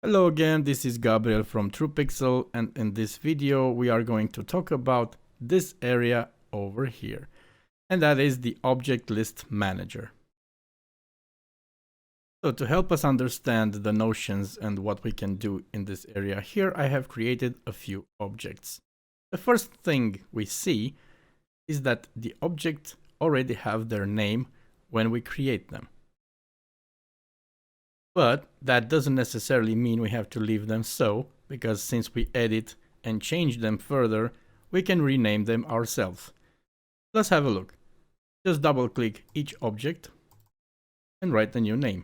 Hello again, this is Gabriel from TruePixel, and in this video we are going to talk about this area over here, and that is the Object List Manager. So to help us understand the notions and what we can do in this area here, I have created a few objects. The first thing we see is that the objects already have their name when we create them. But that doesn't necessarily mean we have to leave them so, because since we edit and change them further, we can rename them ourselves. Let's have a look. Just double click each object and write a new name.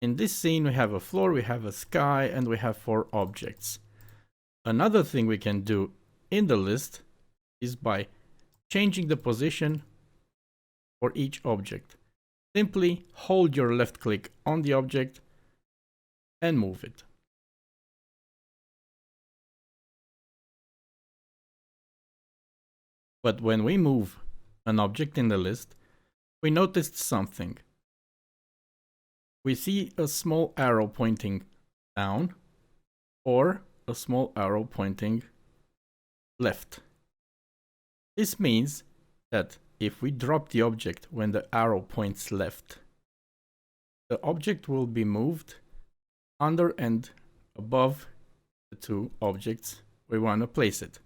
In this scene we have a floor, we have a sky, and we have 4 objects. Another thing we can do in the list is by changing the position for each object. Simply hold your left click on the object and move it. But when we move an object in the list, we noticed something. We see a small arrow pointing down or a small arrow pointing left. This means that if we drop the object when the arrow points left, the object will be moved under and above the 2 objects we want to place it.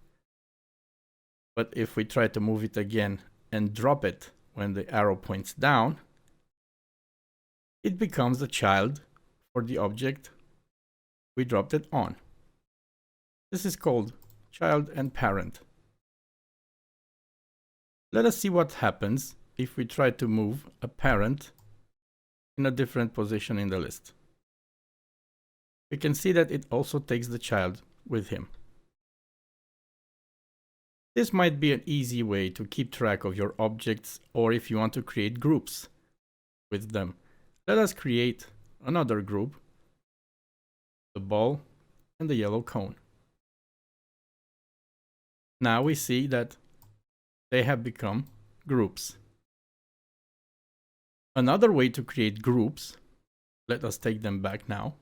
But if we try to move it again and drop it when the arrow points down, it becomes a child for the object we dropped it on. This is called child and parent. Let us see what happens if we try to move a parent in a different position in the list. We can see that it also takes the child with him. This might be an easy way to keep track of your objects, or if you want to create groups with them. Let us create another group, the ball and the yellow cone. Now we see that they have become groups. Another way to create groups, let us take them back now.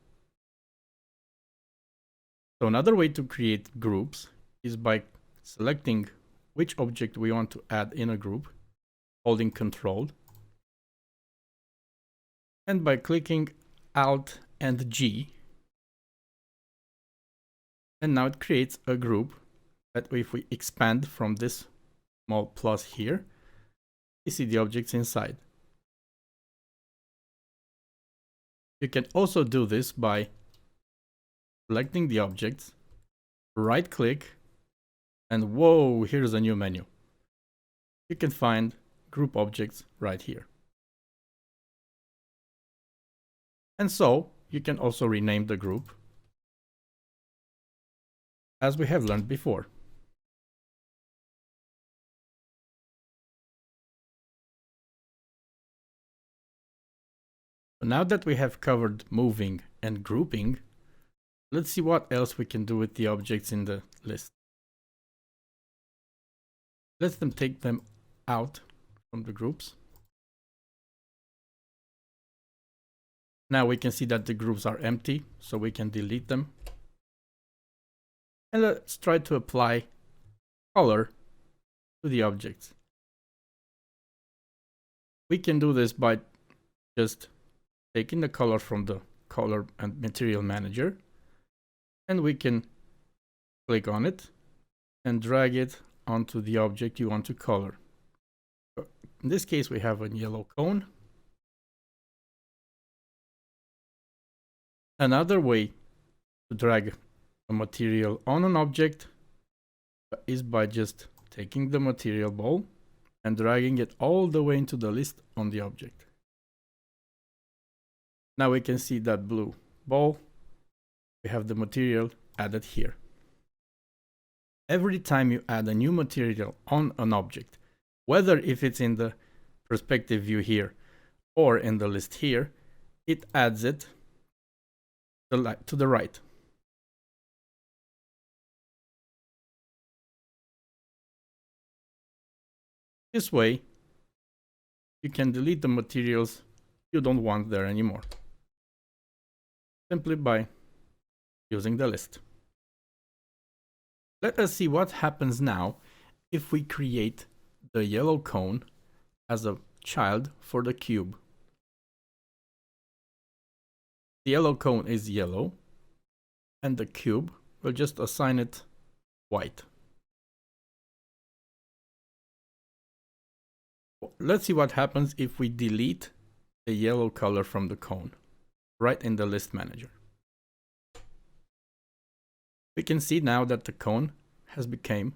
So another way to create groups is by selecting which object we want to add in a group, holding Ctrl, and by clicking Alt and G. And now it creates a group that if we expand from this small plus here, you see the objects inside. You can also do this by selecting the objects, right click, and whoa, here's a new menu. You can find group objects right here. And so you can also rename the group as we have learned before. So now that we have covered moving and grouping, let's see what else we can do with the objects in the list. Let's take them out from the groups. Now we can see that the groups are empty, so we can delete them. And let's try to apply color to the objects. We can do this by just taking the color from the color and material manager, and we can click on it and drag it onto the object you want to color. In this case, we have a yellow cone. Another way to drag a material on an object is by just taking the material ball and dragging it all the way into the list on the object. Now we can see that blue ball. We have the material added here. Every time you add a new material on an object, whether if it's in the perspective view here or in the list here, it adds it to the right. This way, you can delete the materials you don't want there anymore, simply by using the list. Let us see what happens now if we create the yellow cone as a child for the cube. The yellow cone is yellow, and the cube will just assign it white. Let's see what happens if we delete the yellow color from the cone right in the list manager. We can see now that the cone has become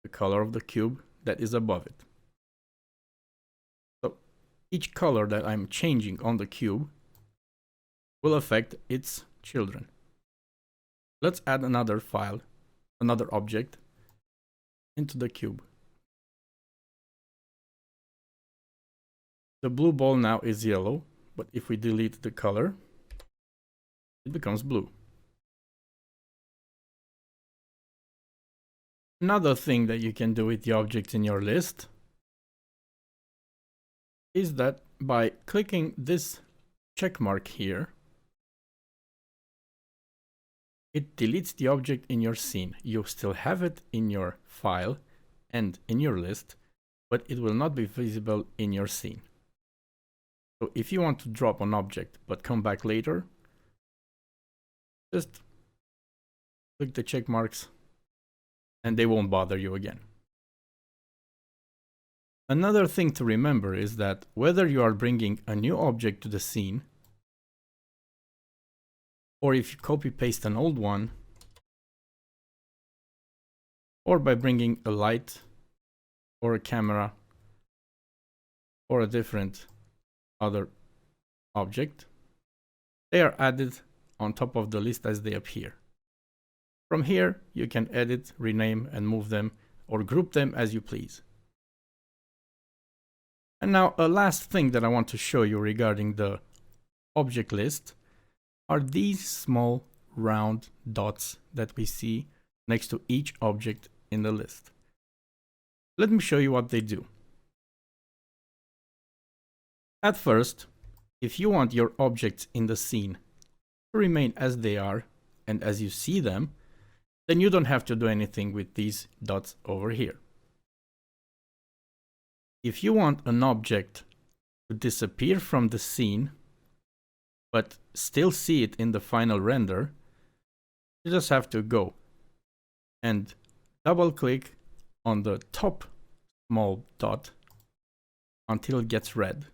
the color of the cube that is above it. So each color that I'm changing on the cube will affect its children. Let's add another file, another object into the cube. The blue ball now is yellow, but if we delete the color, it becomes blue. Another thing that you can do with the objects in your list is that by clicking this check mark here, it deletes the object in your scene. You still have it in your file and in your list, but it will not be visible in your scene. So if you want to drop an object but come back later, just click the check marks and they won't bother you again. Another thing to remember is that whether you are bringing a new object to the scene, or if you copy paste an old one, or by bringing a light or a camera or a different other object, they are added on top of the list as they appear. From here, you can edit, rename, and move them or group them as you please. And now a last thing that I want to show you regarding the object list are these small round dots that we see next to each object in the list. Let me show you what they do. At first, if you want your objects in the scene to remain as they are and as you see them, then you don't have to do anything with these dots over here. If you want an object to disappear from the scene, but still see it in the final render, you just have to go and double click on the top small dot until it gets red.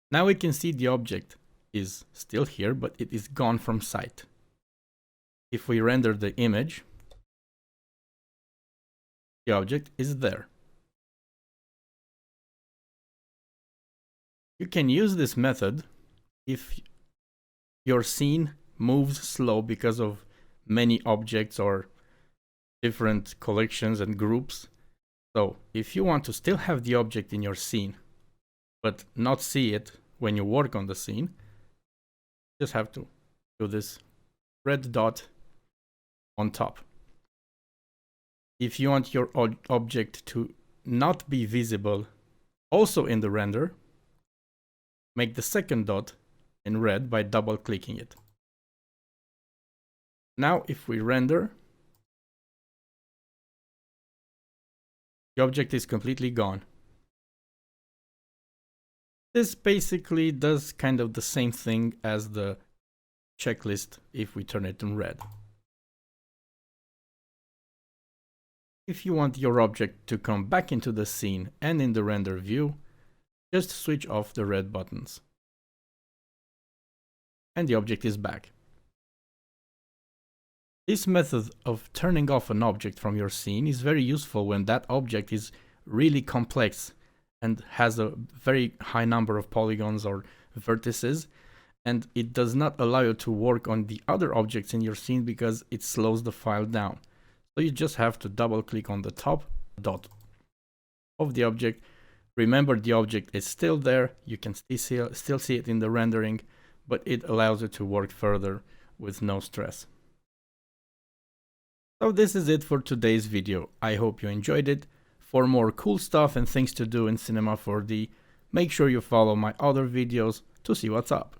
Now we can see the object is still here, but it is gone from sight. If we render the image, the object is there. You can use this method if your scene moves slow because of many objects or different collections and groups. So if you want to still have the object in your scene, but not see it when you work on the scene, just have to do this red dot on top. If you want your object to not be visible also in the render, make the second dot in red by double clicking it. Now if we render, the object is completely gone. This basically does kind of the same thing as the checklist if we turn it in red. If you want your object to come back into the scene and in the render view, just switch off the red buttons. And the object is back. This method of turning off an object from your scene is very useful when that object is really complex and has a very high number of polygons or vertices, and it does not allow you to work on the other objects in your scene because it slows the file down. So you just have to double click on the top dot of the object. Remember, the object is still there, you can still see it in the rendering, but it allows you to work further with no stress. So this is it for today's video. I hope you enjoyed it. For more cool stuff and things to do in cinema for the Make sure you follow my other videos to see what's up.